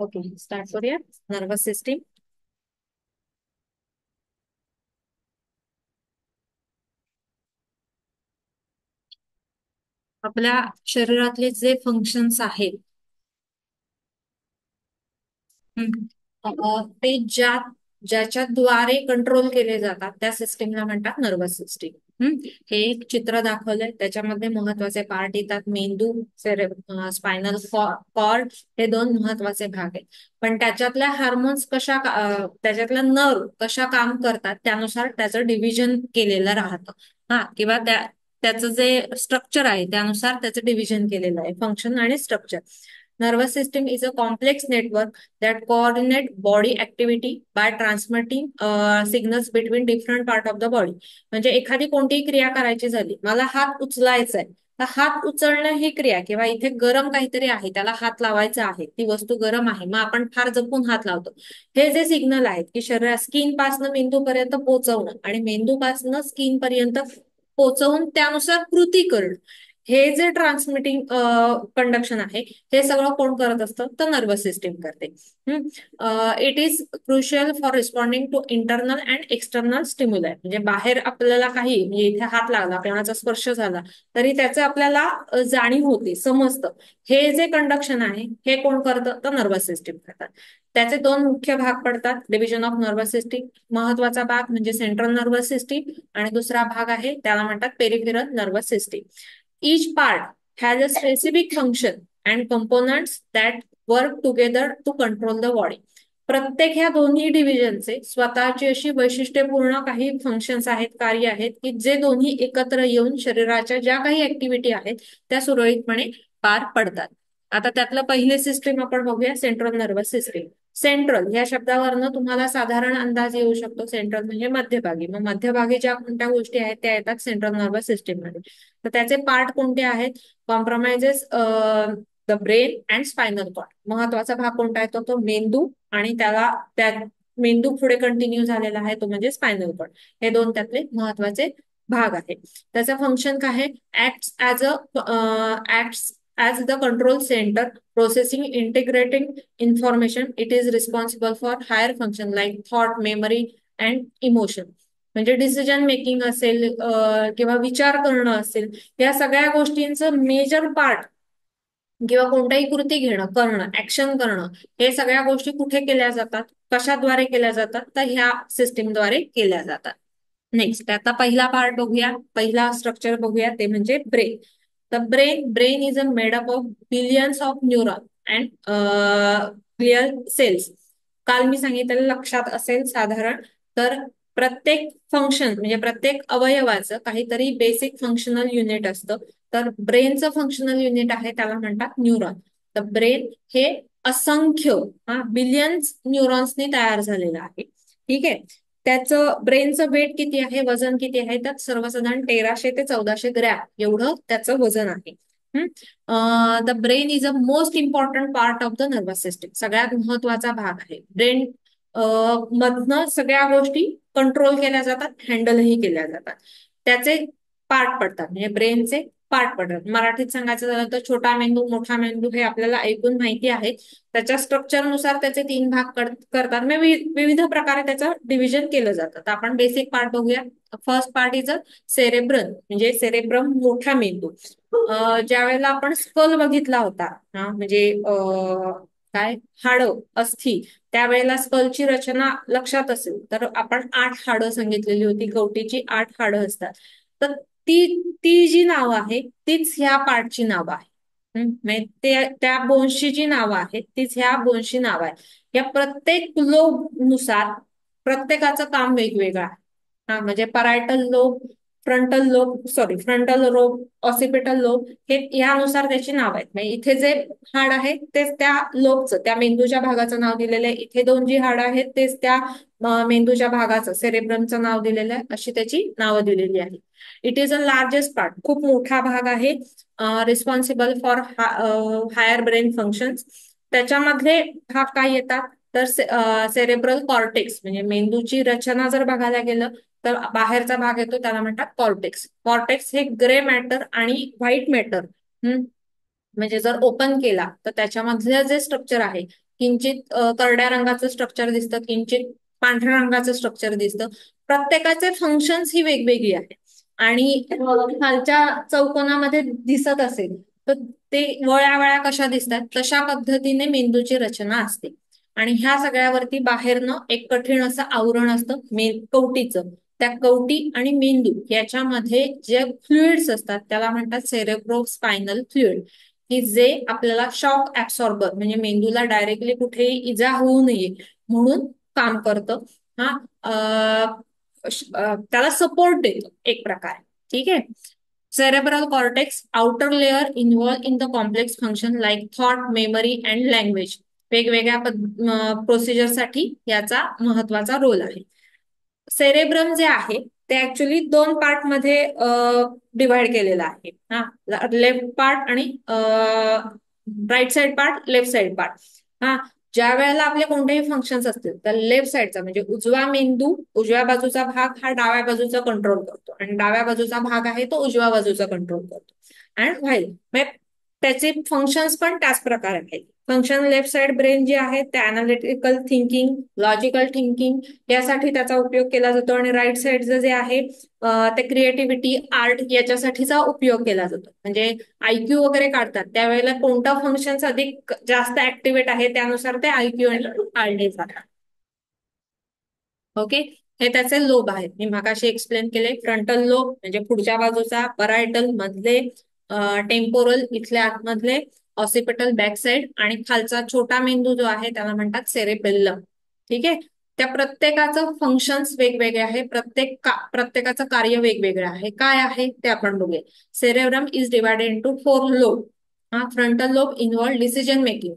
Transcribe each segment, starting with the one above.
Okay, start करूया. Nervous system. आपल्या शरीरातले जे फंक्शन्स आहेत, ते ज्याच्याद्वारे कंट्रोल केले जातात त्या सिस्टीमला म्हणतात नर्वस सिस्टीम. हे एक चित्र दाखवलंय, त्याच्यामध्ये महत्वाचे पार्ट येतात. मेंदू, स्पायनल कॉर्ड, हे दोन महत्वाचे भाग आहेत. पण त्याच्यातल्या हार्मोन्स त्याच्यातल्या नर्व कशा काम करतात त्यानुसार त्याचं डिव्हिजन केलेलं राहतं. किंवा त्याचं जे स्ट्रक्चर आहे त्यानुसार त्याचं डिव्हिजन केलेलं आहे, फंक्शन आणि structure. Nervous system is a complex network that coordinate body activity by transmitting signals between different part of the body. म्हणजे एखादी कोणतीही क्रिया करायची झाली, मला हात उचलायचा आहे, तर हात उचलणं ही क्रिया, किंवा इथे गरम काहीतरी आहे त्याला हात लावायचा आहे, ती वस्तू गरम आहे, मग आपण फार जपून हात लावतो. हे जे सिग्नल आहेत की शरीरात स्किन पासनं मेंदूपर्यंत पोहोचवणं आणि मेंदूपासनं स्किन पर्यंत पोहोचवून त्यानुसार कृती करणं, हे जे ट्रान्समिटिंग कंडक्शन आहे, हे सगळं कोण करत असतं तर नर्वस सिस्टीम करते. It is crucial for responding to internal and external stimuli. म्हणजे बाहेर आपल्याला काही, म्हणजे इथे हात लागला, कोणाचा स्पर्श झाला, तरी त्याचं आपल्याला जाणीव होते, समजतं. हे जे कंडक्शन आहे हे कोण करतं तर नर्वस सिस्टीम करतात. त्याचे दोन मुख्य भाग पडतात. डिव्हिजन ऑफ नर्वस सिस्टीम, महत्वाचा भाग म्हणजे सेंट्रल नर्वस सिस्टीम, आणि दुसरा भाग आहे त्याला म्हणतात peripheral nervous system. Each part has a specific function and components that work together to control the body. प्रत्येक ह्या दोन्ही डिव्हिजनचे स्वतःची अशी वैशिष्ट्यपूर्ण काही फंक्शन्स आहेत, कार्य आहेत, की जे दोन्ही एकत्र येऊन शरीराच्या ज्या काही ऍक्टिव्हिटी आहेत त्या सुरळीतपणे पार पडतात. आता त्यातलं पहिले सिस्टीम आपण बघूया, सेंट्रल नर्वस सिस्टीम. सेंट्रल या शब्दावरनं तुम्हाला साधारण अंदाज येऊ शकतो. सेंट्रल म्हणजे मध्यभागी, मग मध्यभागी ज्या कोणत्या गोष्टी आहेत त्या येतात सेंट्रल नर्वस सिस्टीम मध्ये. तर त्याचे पार्ट कोणते आहेत? Compromises the brain and spinal cord. महत्वाचा भाग कोणता येतो तो मेंदू, आणि त्या मेंदू पुढे कंटिन्यू झालेला आहे तो म्हणजे स्पायनल कॉर्ड. हे दोन त्यातले महत्वाचे भाग आहेत. त्याचं फंक्शन काय आहे? Acts as the control centre, processing integrating information. It is responsible for higher function like thought, memory and emotion. म्हणजे डिसिजन मेकिंग असेल किंवा विचार करणं असेल, या सगळ्या गोष्टींचं मेजर पार्ट किंवा कोणत्याही कृती करणं, ऍक्शन करणं, हे सगळ्या गोष्टी कुठे केल्या जातात, कशाद्वारे केल्या जातात तर ह्या सिस्टीमद्वारे केल्या जातात. नेक्स्ट, आता पहिला पार्ट बघूया, पहिला स्ट्रक्चर बघूया, ते म्हणजे brain. The brain is a made up of billions of neuron and glial cells. काल मी सांगितलेलं लक्षात असेल साधारण. तर प्रत्येक फंक्शन म्हणजे प्रत्येक अवयवाचं काहीतरी बेसिक फंक्शनल युनिट असतं. तर ब्रेनचं फंक्शनल युनिट आहे त्याला म्हणतात न्यूरॉन. तर ब्रेन हे असंख्य बिलियन्स न्यूरॉन्सनी तयार झालेलं आहे. ठीक आहे. त्याचं ब्रेनचं वेट किती आहे, वजन किती आहे, तर सर्वसाधारण 1300 ते 1400 ग्रॅम एवढं त्याचं वजन आहे. The brain is a most important part of the nervous system. सगळ्यात महत्वाचा भाग आहे. ब्रेन मधनं सगळ्या गोष्टी कंट्रोल केल्या जातात, हँडलही केल्या जातात. त्याचे पार्ट पडतात, म्हणजे ब्रेनचे पार्ट पडतात. मराठीत सांगायचं झालं तर छोटा मेंदू, मोठा मेंदू, हे आपल्याला ऐकून माहिती आहे. त्याच्या स्ट्रक्चरनुसार त्याचे 3 भाग करतात. विविध प्रकारे त्याचं डिव्हिजन केलं जातं. तर आपण बेसिक पार्ट बघूया. First part is a cerebrum, म्हणजे सेरेब्रम मोठा मेंदू. ज्या वेळेला आपण स्कल बघितला होता, म्हणजे काय हाडं, अस्थि, त्यावेळेला स्कलची रचना लक्षात असेल तर आपण 8 हाडं सांगितलेली होती. कवटीची 8 हाडं असतात. तर ती ती जी नावं आहे तीच ह्या पार्टची नावं आहे. त्या बोनची जी नावं आहेत तीच ह्या बोनची नावं आहे. या प्रत्येक लोब नुसार प्रत्येकाचं काम वेगवेगळं आहे. म्हणजे parietal lobe, frontal lobe, occipital lobe, हे यानुसार त्याची नाव आहेत. म्हणजे इथे जे हाड आहे तेच त्या लोबचं, त्या मेंदूच्या भागाचं नाव दिलेलं आहे. इथे 2 जी हाड आहेत तेच त्या मेंदूच्या भागाचं, सेरेब्रमचं नाव दिलेलं आहे. अशी त्याची नावं दिलेली आहेत. It is a largest part, खूप मोठा भाग आहे, responsible for higher brain functions. त्याच्यामधले भाग काय येतात तर सेरेब्रल कॉर्टेक्स, म्हणजे मेंदूची रचना जर बघायला गेलं तर बाहेरचा भाग येतो त्याला म्हणतात कॉर्टेक्स. कॉर्टेक्स हे ग्रे मॅटर आणि व्हाईट मॅटर म्हणजे जर ओपन केला तर त्याच्यामधलं जे स्ट्रक्चर आहे किंचित करड्या रंगाचं स्ट्रक्चर दिसतं, किंचित पांढऱ्या रंगाचं स्ट्रक्चर दिसतं. प्रत्येकाचे फंक्शन्स ही वेगवेगळी आहेत आणि खालच्या चौकोनामध्ये दिसत असेल तर ते वळ्या वळ्या कशा दिसतात तशा पद्धतीने मेंदूची रचना असते. आणि ह्या सगळ्यावरती बाहेरनं एक कठीण असं आवरण असतं कवटीचं. त्या कवटी आणि मेंदू याच्यामध्ये जे फ्लुइड्स असतात त्याला म्हणतात सेरेब्रो स्पायनल फ्लुइड, की जे आपल्याला शॉक ऍब्सॉर्बर म्हणजे मेंदूला डायरेक्टली कुठेही इजा होऊ नये म्हणून काम करतं. हा त्याला सपोर्ट देतो एक प्रकारे. ठीक आहे. Cerebral cortex outer layer involve in the complex function like thought, memory and language. वेगवेगळ्या प्रोसिजरसाठी याचा महत्वाचा रोल आहे. सेरेब्रम जे आहे ते ऍक्च्युली दोन पार्ट मध्ये डिव्हाइड केलेलं आहे. हा, लेफ्ट पार्ट आणि right side part, left side part. हा, ज्या वेळेला आपले कोणतेही फंक्शन्स असतील तर लेफ्ट साइडचा म्हणजे उजवा मेंदू, उजव्या बाजूचा भाग हा डाव्या बाजूचा कंट्रोल करतो आणि डाव्या बाजूचा भाग आहे तो उजव्या बाजूचा कंट्रोल करतो. आणि व्हाईल त्याचे फंक्शन्स पण त्याच प्रकारे आहेत. फंक्शन लेफ्ट साइड ब्रेन जे आहे ते अनालिटिकल थिंकिंग, लॉजिकल थिंकिंग यासाठी त्याचा उपयोग केला जातो आणि राईट साइडचं जे आहे ते क्रिएटिव्हिटी, आर्ट याच्यासाठीचा उपयोग केला जातो. म्हणजे आयक्यू वगैरे काढतात त्यावेळेला कोणतं फंक्शन अधिक जास्त ऍक्टिव्हेट आहे त्यानुसार ते आयक्यू काढले जातात. ओके. हे त्याचे लोब आहेत. मी मगाशी एक्सप्लेन केले. फ्रंटल लोब म्हणजे पुढच्या बाजूचा, परायटल मधले, टेम्पोरल इथल्या आतमधले, ऑसिपिटल बॅक साइड आणि खालचा छोटा मेंदू जो आहे त्याला म्हणतात सेरेबेल्लम. ठीक आहे. त्या प्रत्येकाचं फंक्शन्स वेगवेगळे आहे. प्रत्येकाचं कार्य वेगवेगळं आहे. काय आहे ते आपण बघूया. Cerebrum is divided into 4 lobe. हा, frontal lobe involve decision making,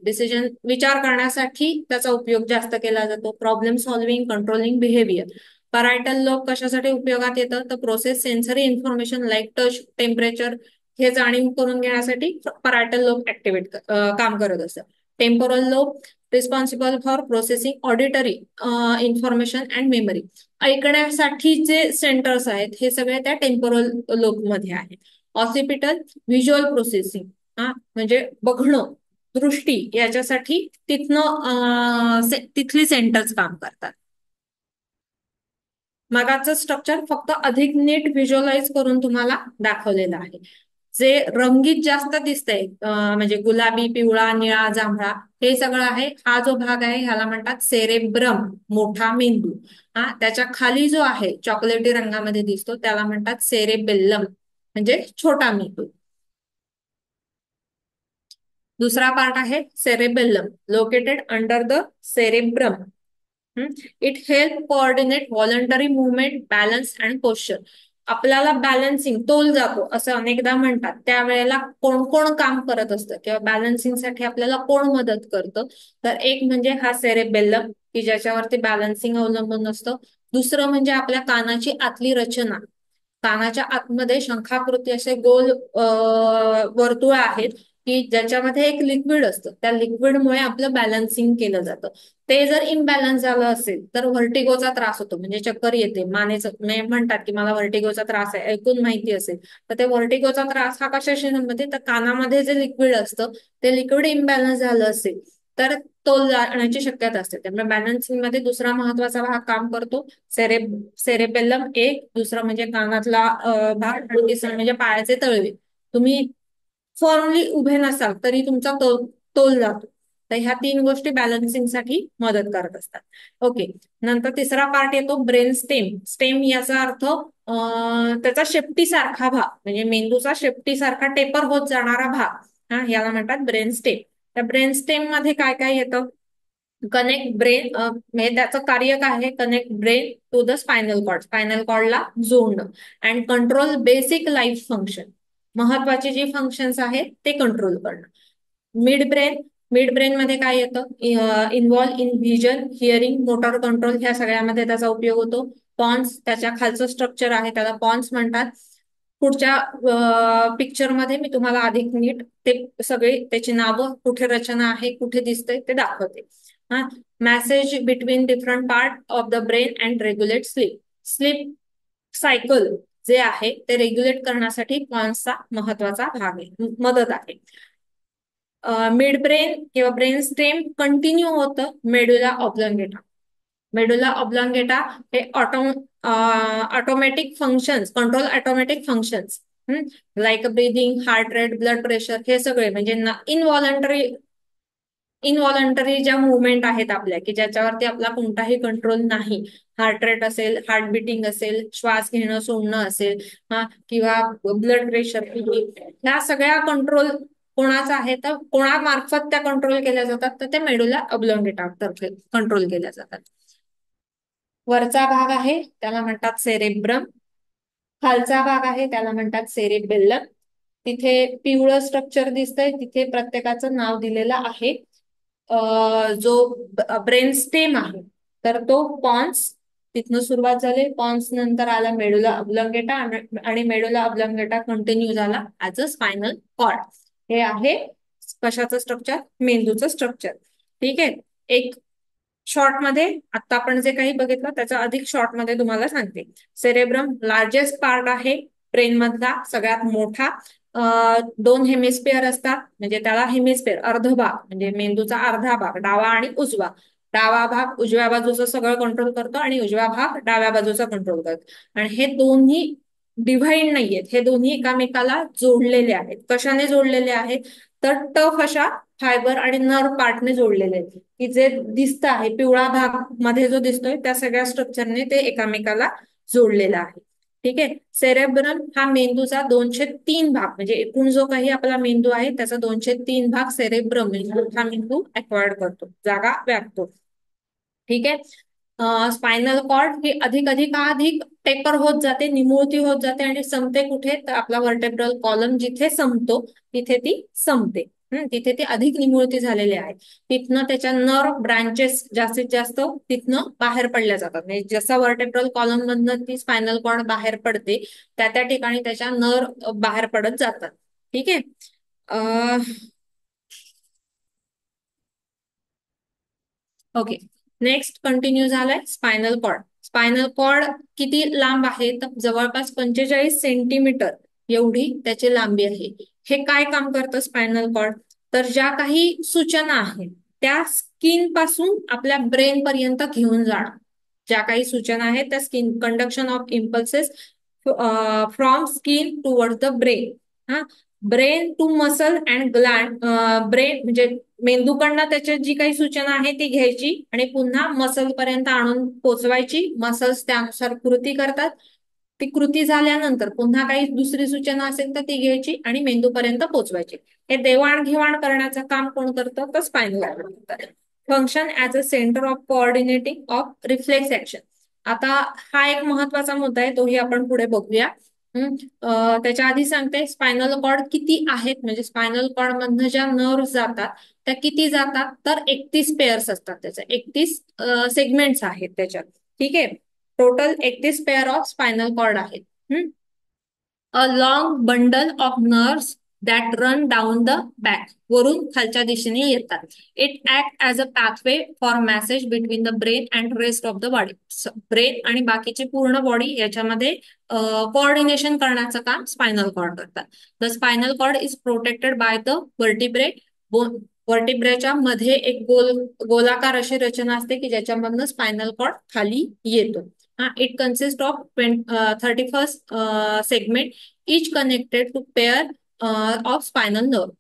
विचार करण्यासाठी त्याचा उपयोग जास्त केला जातो. Problem solving, controlling behaviour. Parietal lobe कशासाठी उपयोगात येतं तर process sensory information like touch, temperature हे जाणीव करून घेण्यासाठी परायटल लोब ऍक्टिव्हेट काम करत असतं. Temporal lobe responsible for processing auditory information and memory. ऐकण्यासाठी जे सेंटर्स आहेत हे सगळे त्या टेम्पोरल लोब मध्ये आहेत. ऑसिपिटल व्हिज्युअल प्रोसेसिंग, हा म्हणजे बघणं, दृष्टी याच्यासाठी तिथली सेंटर्स काम करतात. मगाचं स्ट्रक्चर फक्त अधिक नीट व्हिज्युअलाइज करून तुम्हाला दाखवलेलं आहे. जे रंगीत जास्त दिसतंय म्हणजे गुलाबी, पिवळा, निळा, जांभळा हे सगळं आहे. हा जो भाग आहे ह्याला म्हणतात सेरेब्रम, मोठा मेंदू. हा, त्याच्या खाली जो आहे चॉकलेटी रंगामध्ये दिसतो त्याला म्हणतात सेरेबेल्लम म्हणजे छोटा मेंदू. दुसरा पार्ट आहे cerebellum, located under the cerebrum. It help coordinate voluntary movement, balance and posture. आपल्याला बॅलन्सिंग, तोल जातो असं अनेकदा म्हणतात, त्यावेळेला कोण कोण काम करत असतं किंवा बॅलन्सिंगसाठी आपल्याला कोण मदत करतं तर एक म्हणजे हा सेरेबेल्लम की ज्याच्यावरती बॅलन्सिंग अवलंबून असतं. दुसरं म्हणजे आपल्या कानाची आतली रचना. कानाच्या आतमध्ये शंखाकृती असे गोल वर्तुळ आहेत की ज्याच्यामध्ये एक लिक्विड असतं. त्या लिक्विडमुळे आपलं बॅलन्सिंग केलं जातं. ते जर इम्बॅलन्स झालं असेल तर व्हर्टिगोचा त्रास होतो म्हणजे चक्कर येते. मानेचं म्हणतात की मला व्हर्टिगोचा त्रास आहे, ऐकून माहिती असेल तर ते व्हर्टिगोचा त्रास हा कशाशी संबंधित तर कानामध्ये जे लिक्विड असतं ते लिक्विड इम्बॅलन्स झालं असेल तर तोल जाण्याची शक्यता असते. त्यामुळे बॅलन्सिंग मध्ये दुसरा महत्वाचा भाग काम करतो सेरेबेल्लम एक, दुसरा म्हणजे कानातला भाग आणि तिसरं म्हणजे पायाचे तळवे. तुम्ही फॉर्मली उभे नसाल तरी तुमचा तोल जातो. तर ह्या तीन गोष्टी बॅलन्सिंगसाठी मदत करत असतात. ओके. नंतर तिसरा पार्ट येतो ब्रेन स्टेम. स्टेम याचा अर्थ त्याचा शेपटी सारखा भाग म्हणजे मेंदूचा शेपटी सारखा टेपर होत जाणारा भाग. हा, याला म्हणतात ब्रेन स्टेम. त्या ब्रेन स्टेम मध्ये काय काय येतं कनेक्ट ब्रेन म्हणजे त्याचं कार्य काय आहे connect brain to the spinal cord, spinal कॉर्डला जोडणं and control basic life function. महत्वाची जी फंक्शन्स आहेत ते कंट्रोल करणं. मिड ब्रेन, मिड ब्रेन मध्ये काय येतं involve in vision, hearing, motor control ह्या सगळ्यामध्ये त्याचा उपयोग होतो. पॉन्स त्याच्या खालचं स्ट्रक्चर आहे त्याला पॉन्स म्हणतात. पुढच्या पिक्चर मध्ये मी तुम्हाला अधिक नीट ते सगळे त्याची नावं, कुठे रचना आहे, कुठे दिसतंय ते दाखवते. हा, message between different part of the brain and regulate sleep. Sleep cycle जे आहे ते रेग्युलेट करण्यासाठी पॉन्सचा महत्वाचा भाग आहे, मदत आहे. मिड ब्रेन किंवा ब्रेन स्टेम कंटिन्यू होतं मेडुला ऑब्लॉंगेटा. मेडुला ऑब्लॉंगेटा हे automatic functions, control automatic functions like breathing, heart rate, blood pressure, हे सगळे म्हणजे इनव्हॉलंटरी इनव्हॉलंटरी ज्या मुवमेंट आहेत आपल्या, की ज्याच्यावरती आपला कोणताही कंट्रोल नाही. हार्ट रेट असेल, हार्ट बिटिंग असेल, श्वास घेणं सोडणं असेल, किंवा ब्लड प्रेशर, ह्या सगळ्या कंट्रोल कोणाचा आहे, तर कोणामार्फत त्या कंट्रोल केल्या जातात, तर त्या मेडुला ऑब्लॉंगेटा तर्फे कंट्रोल केल्या जातात. वरचा भाग आहे त्याला म्हणतात सेरेब्रम, खालचा भाग आहे त्याला म्हणतात सेरेबेल्लम. तिथे पिवळं स्ट्रक्चर दिसतंय, तिथे प्रत्येकाचं नाव दिलेलं आहे. जो ब्रेन स्टेम आहे तर तो पॉन्स, तिथनं सुरुवात झाली. पॉन्स नंतर आला मेडुला ऑब्लॉंगेटा, आणि मेडुला ऑब्लॉंगेटा कंटिन्यू झाला ऍज अ स्पायनल कॉर्ड. हे आहे कशाचं स्ट्रक्चर, मेंदूचं स्ट्रक्चर. ठीक आहे. एक शॉर्ट मध्ये आता आपण जे काही बघितलं त्याचा अधिक शॉर्ट मध्ये तुम्हाला सांगते. सेरेब्रम लार्जेस्ट पार्ट आहे ब्रेन मधला, सगळ्यात मोठा. दोन हेमिस्फिअर असतात, म्हणजे त्याला हेमिस्फिअर अर्ध भाग, म्हणजे मेंदूचा अर्धा भाग डावा आणि उजवा. डावा भाग उजव्या बाजूचं सगळं कंट्रोल करतो आणि उजवा भाग डाव्या बाजूचा कंट्रोल करतो. आणि हे दोन्ही डिव्हाइड नाहीयेत, हे दोन्ही एकामेकाला जोडलेले आहेत. कशाने जोडलेले आहेत, तर टफ अशा फायबर आणि नर्व पार्टने जोडलेले आहेत, की जे दिसत आहे पिवळा भाग मध्ये जो दिसतोय त्या सगळ्या स्ट्रक्चरने ते एकामेकाला जोडलेलं आहे. ठीक आहे. सेरेब्रम हा मेंदूचा 203 भाग, म्हणजे एकूण जो काही आपला मेंदू आहे त्याचा 203 भाग सेरेब्रम म्हणजे हा मेंदू अक्वायर्ड करतो, जागा व्यापतो. ठीक आहे. स्पायनल कॉर्ड ही अधिक अधिक अधिक टेपर होत जाते, निमुळती होत जाते, आणि संपते कुठे, तर आपला वर्टेब्रल कॉलम जिथे संपतो तिथे ती संपते. तिथे ती अधिक निमुळती झालेली आहे. तिथनं त्याच्या नर्व ब्रांचेस जास्तीत जास्त तिथनं बाहेर पडल्या जातात. म्हणजे जसा वर्टेब्रल कॉलम मधनं ती स्पायनल कॉर्ड बाहेर पडते, त्या त्या ठिकाणी त्याच्या नर्व बाहेर पडत जातात. ठीक आहे. ओके. नेक्स्ट कंटिन्यू झालाय स्पायनल कॉर्ड. स्पायनल कॉर्ड किती लांब आहे, तर जवळपास 45 सेंटीमीटर एवढी त्याची लांबी आहे. हे काय काम करतं स्पायनल कॉर्ड, तर ज्या काही सूचना आहेत त्या स्किन पासून आपल्या ब्रेन पर्यंत घेऊन जाणं. ज्या काही सूचना आहेत त्या skin, conduction of impulses from skin toward the brain. हा, brain to muscle and gland. Brain म्हणजे मेंदूकडनं त्याच्यात जी काही सूचना आहे ती घ्यायची आणि पुन्हा मसल पर्यंत आणून पोचवायची. मसल्स त्यानुसार कृती करतात. ती कृती झाल्यानंतर पुन्हा काही दुसरी सूचना असेल तर ती घ्यायची आणि मेंदूपर्यंत पोचवायची. हे देवाणघेवाण करण्याचं काम कोण करतं, तर स्पायनल कॉर्ड करतं. Function as a centre of coordinating of reflex action. आता हा एक महत्वाचा मुद्दा आहे, तोही आपण पुढे बघूया. त्याच्या आधी सांगते स्पायनल कॉर्ड किती आहेत, म्हणजे स्पायनल कॉर्ड मधनं ज्या नर्व्ह जातात त्या किती जातात, तर 31 पेअर्स असतात. त्याचे 31 सेगमेंट्स आहेत त्याच्यात. ठीक आहे. Total 31 pair of spinal cord आहेत. A long bundle of nerves that run down the back, वरून खालच्या दिशेने येतात. It act as a pathway for message between the brain and rest of the body. Brain आणि बाकीची पूर्ण body याच्यामध्ये coordination करण्याचं काम स्पायनल कॉर्ड करतात. The spinal cord is protected by the vertebrae. वर्टिब्रेच्या मध्ये एक गोलाकार अशी रचना असते की ज्याच्यामधनं स्पायनल कॉर्ड खाली येतो. It consist of 31 segment, each connected to pair of spinal nerve.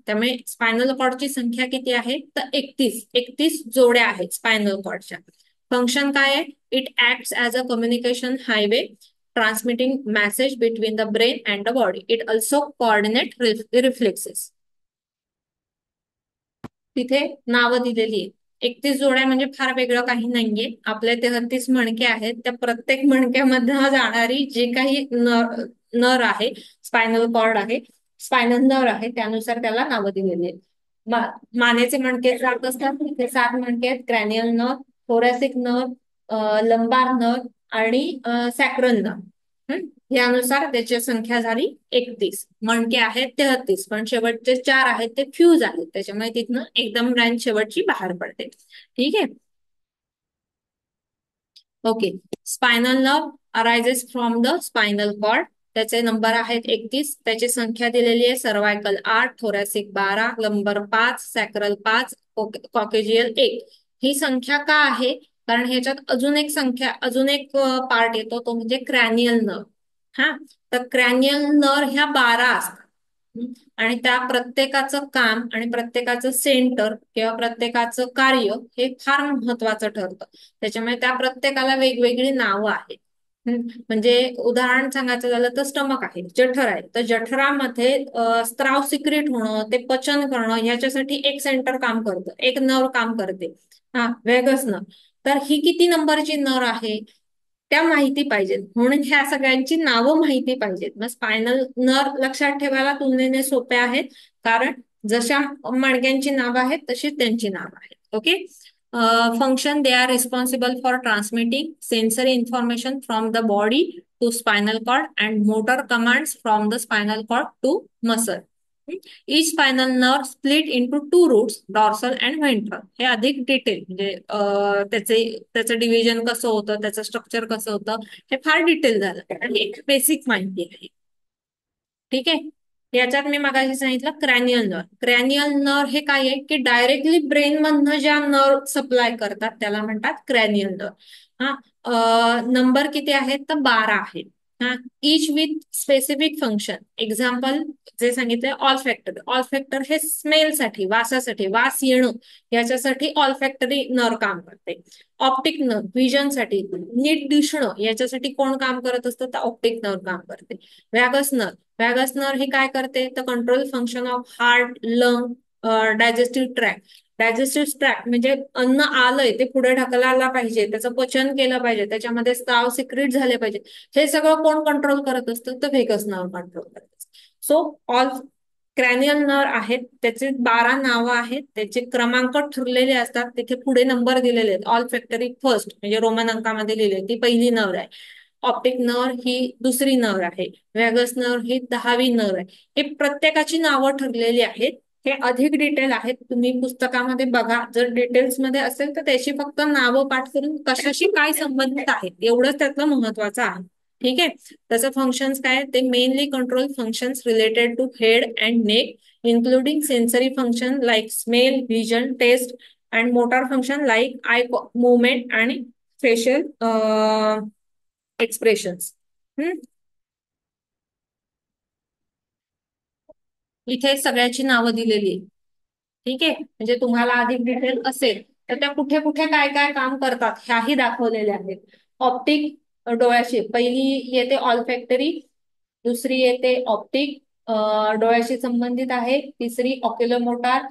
त्यामुळे स्पायनल कॉर्डची संख्या किती आहे, तर 31 जोड्या आहेत स्पायनल कॉर्डच्या. फंक्शन काय आहे, it acts as a communication highway transmitting message between the brain and the body. It also coordinate reflexes. तिथे नावं दिलेली आहेत. 31 जोड्या म्हणजे फार वेगळं काही नाहीये. आपले 33 मणके आहेत, त्या प्रत्येक मणक्यामधनं जाणारी जे काही नर आहे, स्पायनल कॉर्ड आहे, स्पायनल नर आहे, त्यानुसार त्याला नावं दिलेली आहेत. मानेचे मणके 7 असतात, तिथे 7 मणके आहेत. क्रॅनियल नर, थोरॅसिक नर, लंबार नर आणि सॅक्रल नर. यानुसार त्याची संख्या झाली 31. मणके आहेत 33, पण शेवटचे 4 आहेत ते फ्यूज आहेत, त्याच्यामुळे तिथनं एकदम ब्रँच शेवटची बाहेर पडते. ठीक आहे. Okay. Spinal nerve arises from the spinal cord. त्याचे नंबर आहेत 31. त्याची संख्या दिलेली आहे सर्वायकल 8, थोरॅसिक 12, लंबर 5, सॅक्रल 5, कॉकेजियल 1. ही संख्या का आहे? कारण ह्याच्यात अजून एक पार्ट येतो, तो म्हणजे क्रॅनियल नर्व. हा, तर क्रॅनियल नर्व ह्या 12 असतात. आणि त्या प्रत्येकाचं काम आणि प्रत्येकाचं सेंटर किंवा प्रत्येकाचं कार्य हे फार महत्वाचं ठरतं. त्याच्यामुळे त्या प्रत्येकाला वेगवेगळी नावं आहेत. म्हणजे उदाहरण सांगायचं झालं तर स्टमक आहे, जठर आहे, तर जठरामध्ये स्त्राव सिक्रेट होणं, ते पचन करणं, ह्याच्यासाठी एक सेंटर काम करतं, एक नर्व काम करते. हा, वेगस नर्व. तर ही किती नंबरची नर्व आहे त्या माहिती पाहिजेत, म्हणून ह्या सगळ्यांची नावं माहिती पाहिजेत. मग स्पायनल नर्व लक्षात ठेवायला तुलनेने सोपे आहेत, कारण जशा मणक्यांची नावं आहेत तशीच त्यांची नावं आहेत. Okay. Function, they are responsible for transmitting sensory information from the body to spinal cord and motor commands from the spinal cord to muscle. Each spinal nerve split into two roots, dorsal and ventral. हे अधिक detail म्हणजे त्याचं division कसं होतं, त्याचं structure कसं होतं, हे फार डिटेल झालं आणि एक बेसिक माहिती आहे. ठीक आहे. याच्यात मी मगाशी सांगितलं क्रॅनियल नर्व. क्रॅनियल नर्व हे काय आहे की डायरेक्टली ब्रेन मधनं ज्या नर्व सप्लाय करतात त्याला म्हणतात क्रॅनियल नर्व. हा, नंबर किती आहेत तर 12 आहेत. हा, इच विथ स्पेसिफिक फंक्शन. एक्झाम्पल जे सांगितले, ऑलफॅक्टर. ऑलफॅक्टर हे स्मेलसाठी, वासासाठी, वास येणं याच्यासाठी ऑलफॅक्टरी नर्व काम करते. ऑप्टिक नर्व व्हिजनसाठी, नीट दिसणं याच्यासाठी कोण काम करत असतं तर ऑप्टिक नर्व काम करते. व्हॅगस नर्व. व्हॅगस नर्व हे काय करते तर control function of heart, lung, digestive tract. Digestive tract म्हणजे अन्न आलंय ते पुढे ढकलायला पाहिजे, त्याचं पचन केलं पाहिजे, त्याच्यामध्ये स्त्राव सिक्रीट झाले पाहिजे, हे सगळं कोण कंट्रोल करत असतं तर व्हेगस नर्व कंट्रोल करत असतं. सो ऑल क्रॅनियल नर्व आहेत, त्याचे 12 नावं आहेत, त्याचे क्रमांक ठरलेले असतात, तिथे पुढे नंबर दिलेले आहेत. ऑल फॅक्टरी फर्स्ट म्हणजे रोमन अंकामध्ये लिहिले, ती पहिली नर्व आहे. ऑप्टिक नर्व ही दुसरी नर्व आहे. व्हॅगस नर्व ही 10वी नर्व आहे. हे प्रत्येकाची नावं ठरलेली आहेत. हे अधिक डिटेल आहेत, तुम्ही पुस्तकामध्ये बघा. जर डिटेल्स मध्ये असेल तर त्याची फक्त नावं पाठ करून कशाशी काय संबंधित आहेत एवढंच त्यातलं महत्वाचं आहे. ठीक आहे. त्याचं फंक्शन्स काय, ते mainly control functions related to head and neck, including sensory function like smell, vision, taste and motor function like eye movement आणि फेशियल एक्सप्रेशन्स. इथे सगळ्याची नावं दिलेली आहे. ठीक आहे. म्हणजे तुम्हाला अधिक डिटेल असेल तर त्या कुठे कुठे काय काय काम करतात ह्याही दाखवलेल्या आहेत. ऑप्टिक, डोळ्याची पहिली येते ऑलफॅक्टरी, दुसरी येते ऑप्टिक, डोळ्याशी संबंधित आहे. तिसरी ऑक्युलोमोटार,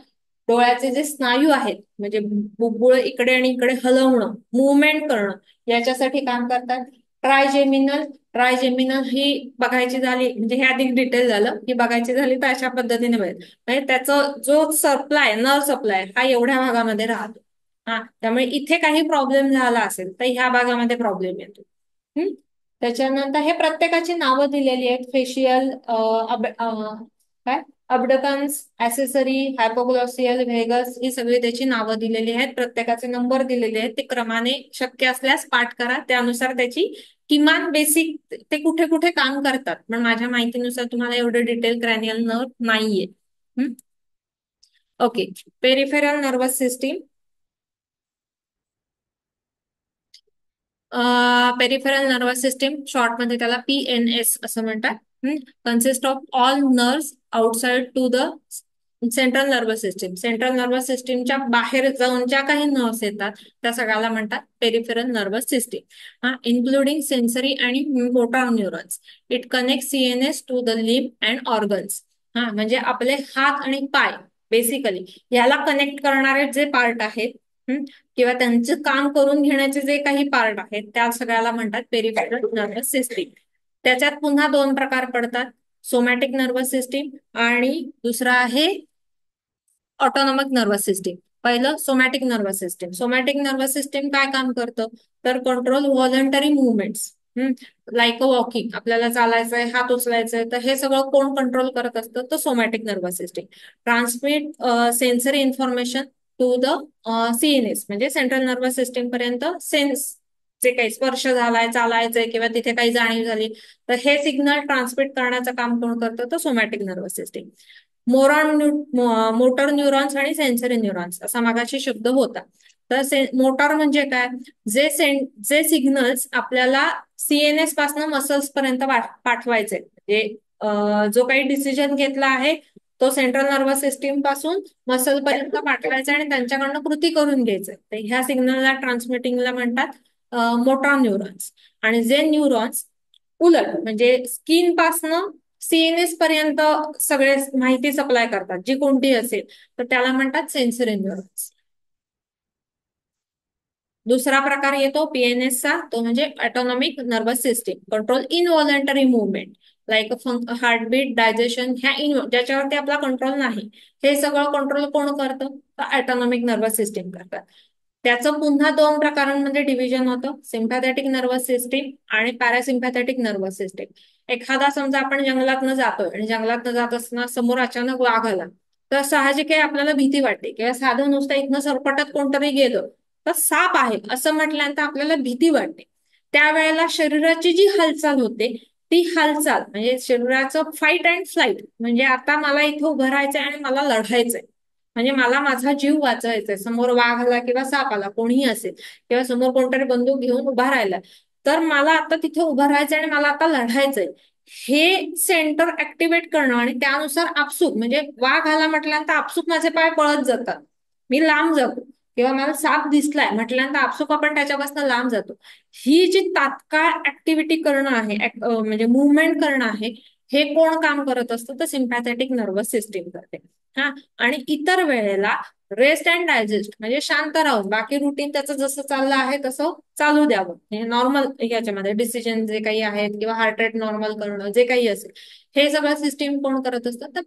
डोळ्याचे जे स्नायू आहेत म्हणजे बुब्बुळ इकडे आणि इकडे हलवणं, मुवमेंट करणं याच्यासाठी काम करतात. ट्रायजेमिनल. ट्रायजेमिनल ही बघायची झाली म्हणजे हे अधिक डिटेल झालं, ही बघायची झाली तर अशा पद्धतीने मिळेल. म्हणजे त्याचा जो सप्लाय, नर्व सप्लाय हा एवढ्या भागामध्ये राहतो. हा, त्यामुळे इथे काही प्रॉब्लेम झाला असेल तर ह्या भागामध्ये प्रॉब्लेम येतो. त्याच्यानंतर हे प्रत्येकाची नावं दिलेली आहेत. फेशियल, काय अबडकन्स, ऍसेसरी, हायपोग्लॉसियल, व्हेगस ही सगळी त्याची नावं दिलेली आहेत. प्रत्येकाचे नंबर दिलेले आहेत. ते क्रमाने शक्य असल्यास पाठ करा, त्यानुसार त्याची किमान बेसिक ते कुठे कुठे काम करतात. पण माझ्या माहितीनुसार तुम्हाला एवढं डिटेल क्रॅनियल नर्व नाहीये. Okay. Peripheral nervous system. Peripheral nervous system short मध्ये त्याला PNS असं म्हणतात. Consist of all nerves outside to the central nervous system. Central nervous सिस्टीमच्या बाहेर जाऊन ज्या काही नर्व्स येतात त्या सगळ्याला म्हणतात peripheral nervous system. Including sensory आणि motor neurons. It connect CNS to the limb and organs. म्हणजे आपले हात आणि पाय बेसिकली याला कनेक्ट करणारे जे पार्ट आहेत किंवा त्यांचं काम करून घेण्याचे जे काही पार्ट आहेत त्या सगळ्याला म्हणतात पेरिफेरल नर्वस सिस्टीम. त्याच्यात पुन्हा दोन प्रकार पडतात, सोमॅटिक नर्वस सिस्टीम आणि दुसरा आहे ऑटोनॉमिक नर्वस सिस्टीम. पहिलं somatic nervous system. Somatic nervous system काय काम करतं तर control voluntary movements, like a walking. आपल्याला चालायचंय, हात उचलायचंय, तर हे सगळं कोण कंट्रोल करत असतं तर somatic nervous system. Transmit sensory information to the CNS म्हणजे सेंट्रल नर्वस सिस्टीम पर्यंत सेन्स जे काही स्पर्श झालाय, चालायचंय किंवा तिथे काही जाणीव झाली, तर हे सिग्नल ट्रान्समिट करण्याचं काम कोण करतं? तर somatic nervous system. Motor neurons आणि सेन्सरी न्यूरॉन्स असा मागाशी शब्द होता. तर मोटर म्हणजे काय? जे सिग्नल्स आपल्याला सीएनएस पासून मसल्स पर्यंत पाठवायचे, म्हणजे जो काही डिसिजन घेतला आहे तो सेंट्रल नर्वस सिस्टीम पासून मसल पर्यंत पाठवायचा आणि त्यांच्याकडनं कृती करून घ्यायचं. तर ह्या सिग्नलला ट्रान्समिटिंगला म्हणतात मोटर न्यूरॉन्स. आणि जे न्यूरॉन्स उलट म्हणजे स्किन पासनं सीएनएस पर्यंत सगळे माहिती सप्लाय करतात, जी कोणती असेल, तर त्याला म्हणतात सेन्सरी न्यूरॉन्स. दुसरा प्रकार येतो पीएनएसचा, तो म्हणजे autonomic nervous system, control इनव्हॉलंटरी movement like heartbeat, digestion, ज्याच्यावरती आपला कंट्रोल नाही, हे सगळं कंट्रोल कोण करतं? तर ऑटोनॉमिक नर्वस सिस्टीम करतात. त्याचं पुन्हा दोन प्रकारांमध्ये डिव्हिजन होतं, सिम्पॅथेटिक नर्वस सिस्टीम आणि पॅरासिम्पॅथेटिक नर्वस सिस्टीम. एखादा समजा आपण जंगलातनं जातोय आणि जंगलातनं जात असताना समोर अचानक वाघ आला, तर साहजिक आहे आपल्याला भीती वाटते, किंवा साधं नुसतं इथनं सरपटत कोणतरी गेलं तर साप आहे असं म्हटल्यानंतर आपल्याला भीती वाटते. त्यावेळेला शरीराची जी हालचाल होते, ती हालचाल म्हणजे शरीराचं फाईट अँड फ्लाईट, म्हणजे आता मला इथे उभं राहायचंय आणि मला लढायचंय, म्हणजे मला माझा जीव वाचवायचाय. समोर वाघ आला किंवा साप आला, कोणीही असेल, किंवा समोर कोणतरी बंदूक घेऊन उभा राहिला, तर मला आता तिथे उभं राहायचंय आणि मला आता लढायचंय. हे सेंटर ऍक्टिव्हेट करणं आणि त्यानुसार आपसूक, म्हणजे वाघ आला म्हटल्यानंतर आपसूक माझे पाय पळत जातात, मी लांब जातो, किंवा मला साप दिसलाय म्हटल्यानंतर आपसूक आपण त्याच्यापासून लांब जातो. ही जी तात्काळ ऍक्टिव्हिटी करणं आहे, म्हणजे मुवमेंट करणं आहे, हे कोण काम करत असतं? तर सिम्पॅथेटिक नर्वस सिस्टीम करते. हा. आणि इतर वेळेला रेस्ट अँड डायजेस्ट, म्हणजे शांत राहून बाकी रुटीन त्याचं जसं चाललं आहे तसं चालू द्यावं, म्हणजे नॉर्मल याच्यामध्ये डिसिजन जे काही आहेत किंवा हार्ट रेट नॉर्मल करणं जे काही असेल, हे सगळं सिस्टीम कोण करत असतं? तर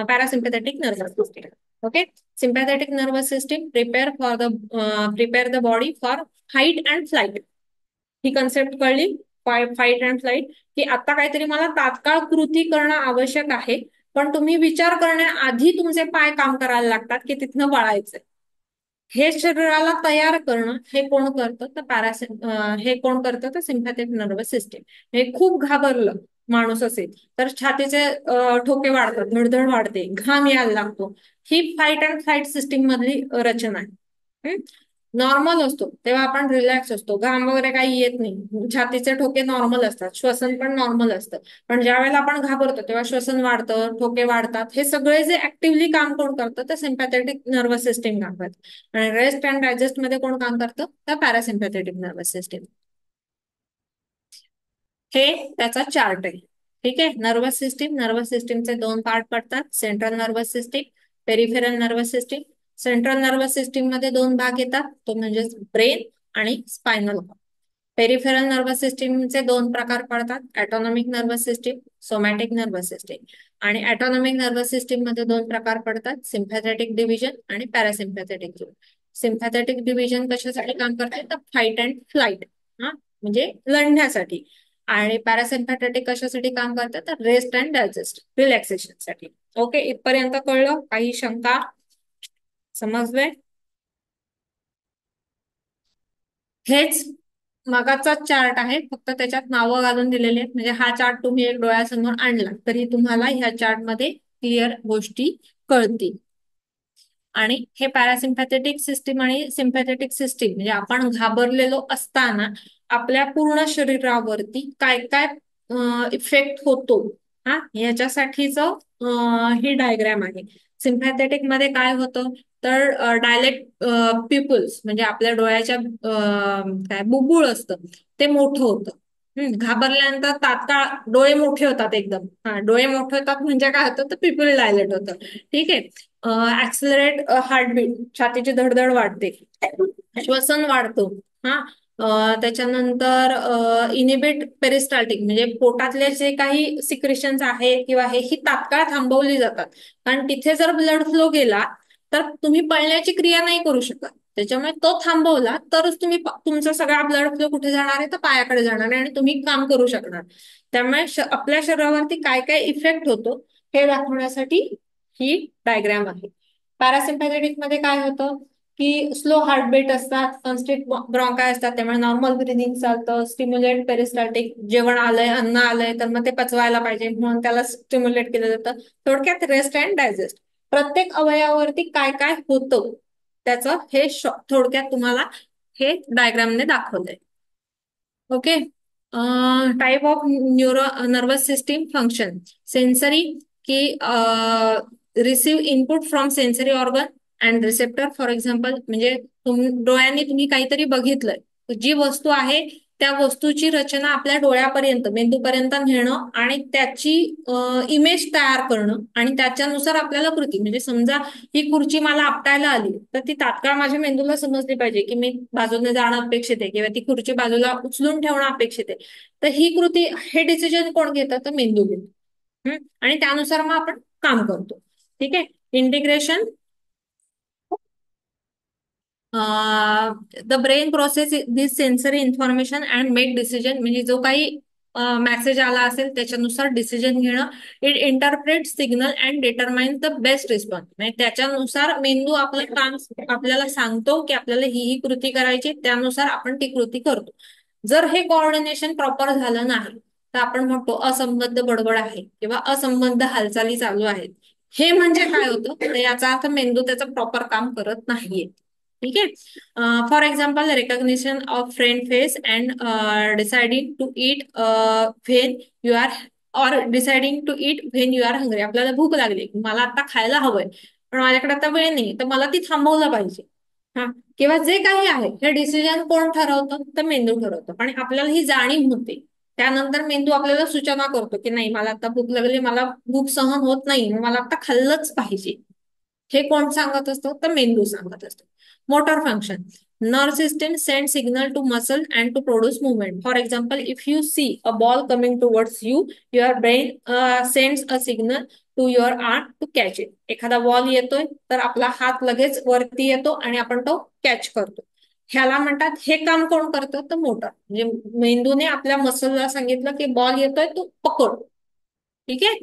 parasympathetic nervous system. Okay. Sympathetic nervous system prepare the body for fight and flight. He concept कळली, फाईट अँड फ्लाईट, की आता काहीतरी मला तात्काळ कृती करणं आवश्यक आहे, पण तुम्ही विचार करण्याआधी तुमचे पाय काम करायला लागतात की तिथनं वळायचंय. हे शरीराला तयार करणं हे कोण करतं? तर हे कोण करतं? तर सिम्पॅथेटिक नर्वस सिस्टीम. हे खूप घाबरलं माणूस असेल तर छातीचे ठोके वाढतात, धडधड वाढते, घाम यायला लागतो. ही फाईट अँड फ्लाईट सिस्टीम मधली रचना आहे. नॉर्मल असतो तेव्हा आपण रिलॅक्स असतो, घाम वगैरे काही येत नाही, छातीचे ठोके नॉर्मल असतात, श्वसन पण नॉर्मल असतं. पण ज्या वेळेला आपण घाबरतो तेव्हा श्वसन वाढतं, ठोके वाढतात. हे सगळे जे ऍक्टिव्हली काम कोण करतं? तर सिम्पॅथेटिक नर्वस सिस्टीम काम करतं. आणि रेस्ट अँड डायजेस्ट मध्ये कोण काम करतं? तर पॅरासिम्पॅथेटिक नर्वस सिस्टीम. हे त्याचा चार्ट आहे. ठीक आहे. नर्वस सिस्टीमचे दोन पार्ट पडतात, central nervous system, peripheral nervous system. Central nervous system मध्ये दोन भाग येतात, तो म्हणजे ब्रेन आणि स्पायनल. पेरिफेरल नर्वस सिस्टीमचे दोन प्रकार पडतात, autonomic nervous system, somatic nervous system. आणि ऑटोनॉमिक नर्वस सिस्टीम मध्ये दोन प्रकार पडतात, सिम्पॅथेटिक डिव्हिजन आणि पॅरासिम्पॅथेटिक डिव्हिजन. सिम्पॅथेटिक डिव्हिजन कशासाठी काम करते? तर फाईट अँड फ्लाईट, हा, म्हणजे लढण्यासाठी. आणि पॅरासिम्पॅथेटिक कशासाठी काम करतात? तर रेस्ट अँड डायजेस्ट, रिलॅक्सेशन साठी. ओके, इथपर्यंत कळलं? काही शंका? समजले? हेच मगाचा चार्ट आहे, फक्त त्याच्यात नावं घालून दिलेली आहेत. म्हणजे हा चार्ट तुम्ही एक डोळ्यासमोर आणला तरी तुम्हाला ह्या चार्ट मध्ये क्लिअर गोष्टी कळतील. आणि हे पॅरासिम्पॅथेटिक सिस्टीम आणि सिम्पॅथेटिक सिस्टीम, म्हणजे आपण घाबरलेलो असताना आपल्या पूर्ण शरीरावरती काय काय इफेक्ट होतो, हा, याच्यासाठीच ही डायग्राम आहे. सिम्पॅथेटिक मध्ये काय होतं? तर डायलेक्ट पिपल्स, म्हणजे आपल्या डोळ्याच्या काय बुबुळ असतं ते मोठं होतं. घाबरल्यानंतर तात्काळ डोळे मोठे होतात एकदम. हा, डोळे मोठे होतात म्हणजे काय होतं? तर पिपल डायलेट होतं. ठीक आहे. ऍक्सलरेट हार्टबीट, छातीची धडधड वाढते, श्वसन वाढतो. हा. त्याच्यानंतर इनिबिट पेरिस्टाल्टिक, म्हणजे पोटातले जे काही सिक्रेशन्स आहे किंवा ही तात्काळ थांबवली जातात. कारण तिथे जर ब्लड फ्लो गेला तर तुम्ही पळण्याची क्रिया नाही करू शकत. त्याच्यामुळे तो थांबवला तरच तुम्ही तुमचा सगळा ब्लड फ्लो कुठे जाणार आहे? तर पायाकडे जाणार आहे आणि तुम्ही काम करू शकणार. त्यामुळे आपल्या शरीरावरती काय काय इफेक्ट होतो हे दाखवण्यासाठी ही डायग्राम आहे. पॅरासिम्पॅथेटिक मध्ये काय होतं? की स्लो हार्टबीट असतात, कन्स्ट्रिक्ट ब्रॉन्काय असतात, त्यामुळे नॉर्मल ब्रिदिंग चालतं. स्टिम्युलेट पेरिस्टाल्टिक, जेवण आलंय, अन्न आलंय तर मग ते पचवायला पाहिजे म्हणून त्याला स्टिम्युलेट केलं जातं. थोडक्यात रेस्ट अँड डायजेस्ट. प्रत्येक अवयवावरती काय काय होतं त्याचं हे थोडक्यात तुम्हाला हे डायग्रामने दाखवलंय. Okay. Type of neuro nervous system function. Sensory की receive input from sensory organ and receptor. For example म्हणजे डोळ्यांनी तुम्ही काहीतरी बघितलंय, जी वस्तू आहे त्या वस्तूची रचना आपल्या डोळ्यापर्यंत मेंदूपर्यंत नेणं आणि त्याची इमेज तयार करणं आणि त्याच्यानुसार आपल्याला कृती. म्हणजे समजा ही खुर्ची मला आपटायला आली तर ती तात्काळ माझ्या मेंदूला समजली पाहिजे की मी बाजूने जाणं अपेक्षित आहे किंवा ती खुर्ची बाजूला उचलून ठेवणं अपेक्षित आहे. तर ही कृती, हे डिसिजन कोण घेतं तर मेंदू घेतो. आणि त्यानुसार मग आपण काम करतो. ठीक आहे. Integration. The brain process this sensory information and make decision. म्हणजे जो काही मेसेज आला असेल त्याच्यानुसार डिसिजन घेणं. It interpret signal and determine the best response. म्हणजे त्याच्यानुसार मेंदू आपलं काम आपल्याला सांगतो की आपल्याला ही कृती करायची, त्यानुसार आपण ती कृती करतो. जर हे कोऑर्डिनेशन प्रॉपर झालं नाही तर आपण म्हणतो असंबद्ध बडबड आहे किंवा असंबद्ध हालचाली चालू आहेत. हे म्हणजे काय होतं तर याचा अर्थ मेंदू त्याचं प्रॉपर काम करत नाहीये. ठीक आहे. For example recognition of friend face and deciding to eat when you are or deciding to eat when you are hungry. आपल्याला भूक लागली, मला आता खायला हवंय पण माझ्याकडे आता वेळ नाही, तर मला ती थांबवलं पाहिजे. हा. किंवा जे काही आहे हे डिसिजन कोण ठरवतं तर मेंदू ठरवतो. पण आपल्याला ही जाणीव होते, त्यानंतर मेंदू आपल्याला सूचना करतो की नाही मला आता भूक लागली, मला भूक सहन होत नाही, मला आता खाल्लंच पाहिजे. हे कोण सांगत असतो तर मेंदू सांगत असतो. Motor function. Nerve system send signal to muscle and to produce movement. For example if you see a ball coming towards you, your brain sends a signal to your arm to catch it. एखादा ball येतोय तर आपला हात लगेच वरती येतो आणि आपण तो कॅच करतो. ह्याला म्हणतात, हे काम कोण करतं तर मोटर. म्हणजे मेंदूने आपल्या मसलला सांगितलं की बॉल येतोय तू पकड. ठीक आहे.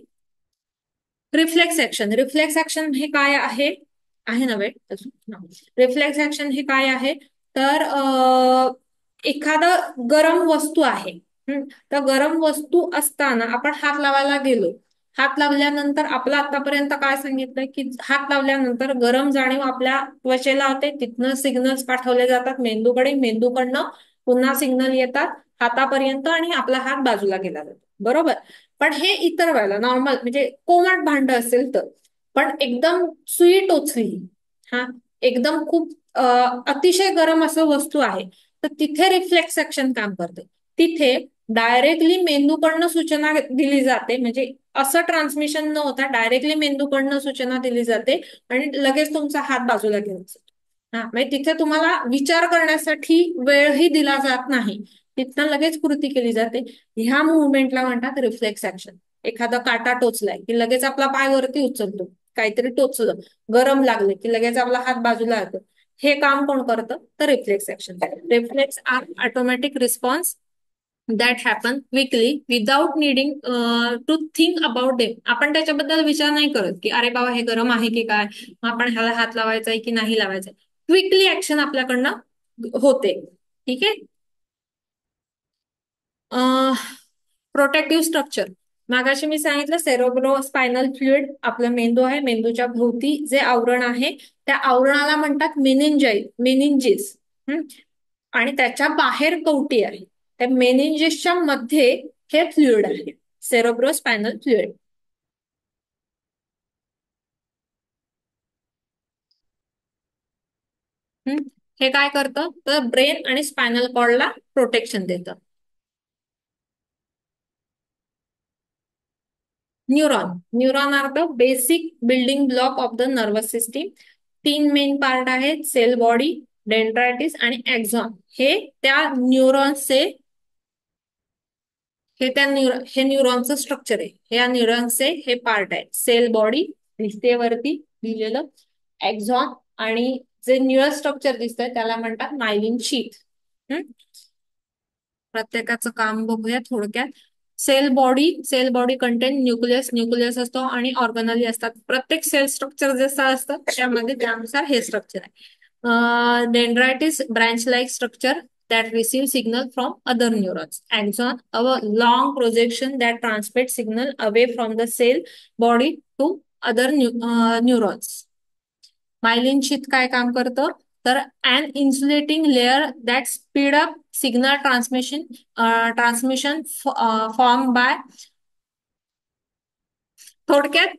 Reflex action. रिफ्लेक्स ऍक्शन हे काय आहे ना वेळ अजून. रिफ्लेक्स ऍक्शन हे काय आहे तर एखादं गरम वस्तू आहे. तर गरम वस्तू असताना आपण हात लावायला गेलो. हात लावल्यानंतर आपलं आतापर्यंत काय सांगितलंय की हात लावल्यानंतर गरम जाणीव आपल्या त्वचेला होते, तिथनं सिग्नल्स पाठवले जातात मेंदूकडे, मेंदूकडनं पुन्हा सिग्नल येतात हातापर्यंत आणि आपला हात बाजूला गेला जातो. बरोबर. पण हे इतर वेळेला नॉर्मल म्हणजे कोमट भांड असेल तर. पण एकदम सुई टोचली, हा, एकदम खूप अतिशय गरम असं वस्तू आहे तर तिथे रिफ्लेक्स ऍक्शन काम करते. तिथे डायरेक्टली मेंदूकडनं सूचना दिली जाते. म्हणजे असं ट्रान्समिशन न होता डायरेक्टली मेंदूकडनं सूचना दिली जाते आणि लगेच तुमचा हात बाजूला घेऊन जातो. हा, म्हणजे तिथे तुम्हाला विचार करण्यासाठी वेळही दिला जात नाही, तिथनं लगेच कृती केली जाते. ह्या मुवमेंटला म्हणतात रिफ्लेक्स ऍक्शन. एखादा काटा टोचलाय की लगेच आपला पाय वरती उचलतो, काहीतरी टोचलं, गरम लागले की लगेच आपला हात बाजूला येतो. हे काम कोण करतं तर reflex action. Reflex are automatic response that happen quickly without needing to think about them. आपण त्याच्याबद्दल विचार नाही करत की अरे बाबा हे गरम आहे की काय, मग आपण ह्याला हात लावायचा आहे की नाही लावायचा. क्विकली ऍक्शन आपल्याकडनं होते. ठीक आहे. Protective structure. मागाशी मी सांगितलं सेरेब्रो स्पायनल फ्लुइड आपला मेंदू आहे, मेंदूच्या भोवती जे आवरण आहे त्या आवरणाला म्हणतात मेनिंजिस. आणि त्याच्या बाहेर कवटी आहे. त्या मेनिंजिसच्या मध्ये हे फ्लुइड आहे, सेरेब्रो स्पायनल फ्लुइड. हे काय करतं तर ब्रेन आणि स्पायनल कॉर्डला प्रोटेक्शन देतं. Neuron. Neuron are the basic building block of the nervous system. तीन मेन पार्ट आहेत, सेल बॉडी, डेंड्रायटिस आणि एक्झॉन. हे त्या न्यूरॉन्सचे हे न्यूरॉनचं स्ट्रक्चर आहे. हे या न्यूरॉन्सचे हे पार्ट आहे. सेल बॉडी दिसते वरती लिहिलेलं, एक्झॉन आणि जे न्यूरल स्ट्रक्चर दिसतंय त्याला म्हणतात मायलिन शीथ. प्रत्येकाचं काम बघूया थोडक्यात. Cell body contain nucleus. Nucleus असतो आणि ऑर्गनली असतात. प्रत्येक सेल स्ट्रक्चर जसं असतं त्यामध्ये त्यानुसार हे स्ट्रक्चर आहे. Dendrites branch-like structure that receive signal from other neurons. Axon, a long projection that transmits signal away from the cell body to other neurons. Myelin sheath काय काम करतं, तर an insulating layer that speed up signal transmission form by, थोडक्यात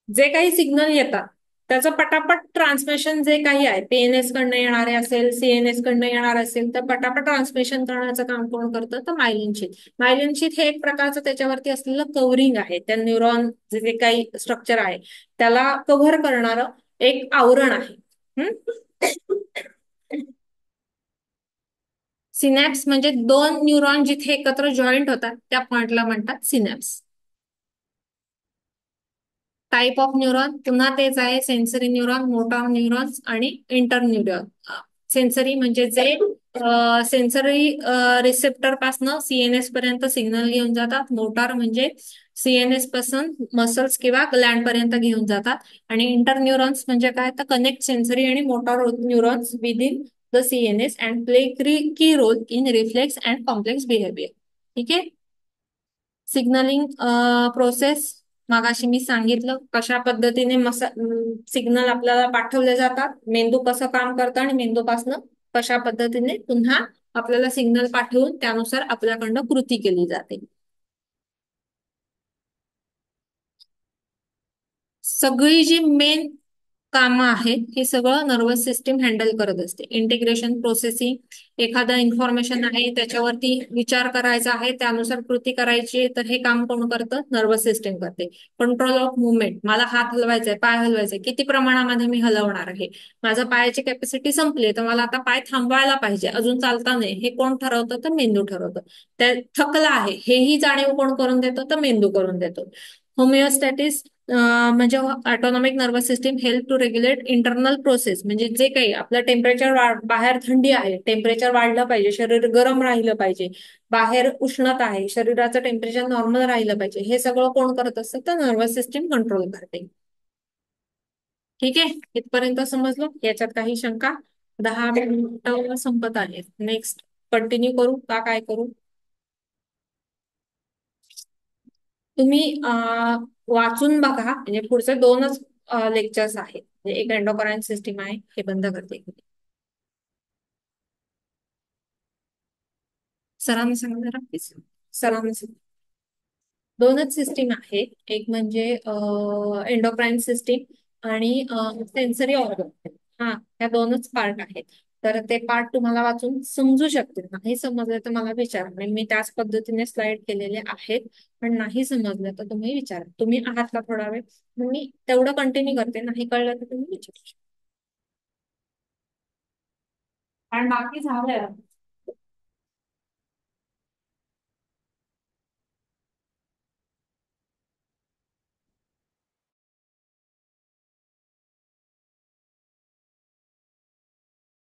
जे काही signal येतात त्याचं पटापट ट्रान्समिशन जे काही आहे, पीएनएस कडनं येणारे असेल, सीएनएस कडनं येणार असेल, तर पटापट ट्रान्समिशन करण्याचं काम कोण करतं, तर मायलिन शीथ. मायलिन शीथ हे एक प्रकारचं त्याच्यावरती असलेलं कव्हरिंग आहे, त्या न्यूरॉन जे काही स्ट्रक्चर आहे त्याला कव्हर करणारं एक आवरण आहे. सिनॅप्स म्हणजे दोन न्यूरॉन जिथे एकत्र जॉईंट होतात त्या पॉइंटला म्हणतात सिनॅप्स. टाइप ऑफ न्यूरॉन पुन्हा तेच आहे, सेन्सरी न्यूरॉन, मोटार न्यूरॉन्स आणि इंटर न्यूरॉन. सेन्सरी म्हणजे जे सेन्सरी रिसेप्टर पासून सीएनएस पर्यंत सिग्नल घेऊन जातात. मोटार म्हणजे सीएनएस पासून मसल्स किंवा ग्लँड पर्यंत घेऊन जातात. आणि इंटर न्यूरॉन्स म्हणजे काय, तर कनेक्ट सेन्सरी आणि motor neurons within the CNS and play key role in reflex and complex behaviour. ठीक आहे. सिग्नलिंग प्रोसेस मागाशी मी सांगितलं कशा पद्धतीने सिग्नल आपल्याला पाठवले जातात, मेंदू कसं काम करतं आणि मेंदूपासनं कशा पद्धतीने पुन्हा आपल्याला सिग्नल पाठवून त्यानुसार आपल्याकडनं कृती केली जाते. सगळी जी मेन कामं आहेत हे सगळं नर्वस सिस्टीम हँडल करत असते. इंटिग्रेशन, प्रोसेसिंग, एखादा इन्फॉर्मेशन आहे त्याच्यावरती विचार करायचा आहे, त्यानुसार कृती करायची, तर हे काम कोण करतं, नर्वस सिस्टीम करते. कंट्रोल ऑफ मुवमेंट, मला हात हलवायचाय, पाय हलवायचाय, किती प्रमाणामध्ये मी हलवणार आहे, माझं पायाची कॅपॅसिटी संपली तर मला आता पाय थांबवायला पाहिजे, अजून चालता नाही, हे कोण ठरवतं, तर मेंदू ठरवतं. त्या थकला आहे हेही जाणीव कोण करून देतो, तर मेंदू करून देतो. होमिओस्टॅटिस म्हणजे autonomic nervous system help to regulate internal process, म्हणजे जे काही आपलं टेम्परेचर बाहेर थंडी आहे, टेम्परेचर वाढलं पाहिजे, शरीर गरम राहिलं पाहिजे, बाहेर उष्णता आहे, शरीराचं टेम्परेचर नॉर्मल राहिलं पाहिजे, हे सगळं कोण करत असतं, तर नर्वस सिस्टीम कंट्रोल करते. ठीक आहे, इथपर्यंत समजलं, याच्यात काही शंका? 10 मिनिटं संपत आहे. नेक्स्ट कंटिन्यू करू का, काय करू? तुम्ही वाचून बघा, म्हणजे पुढचे दोनच लेक्चर्स आहेत. म्हणजे एक एंडोक्राइन सिस्टीम आहे, हे बंद करते. सरांना सांगा जरा प्लीज. सरांना सांगा. दोनच सिस्टीम आहेत, एक म्हणजे एंडोक्राइन सिस्टीम आणि सेन्सरी ऑर्गन. हा, ह्या दोनच पार्ट आहेत. तर ते पार्ट तुम्हाला वाचून समजू शकतील, नाही समजले तर मला विचारा, आणि मी त्याच पद्धतीने स्लाइड केलेले आहेत. पण नाही समजलं तर तुम्ही विचारा. तुम्ही आहात का थोडा वेळ, मग मी तेवढं कंटिन्यू करते, नाही कळलं तर तुम्ही विचारू शकता. आणि बाकी झालंय.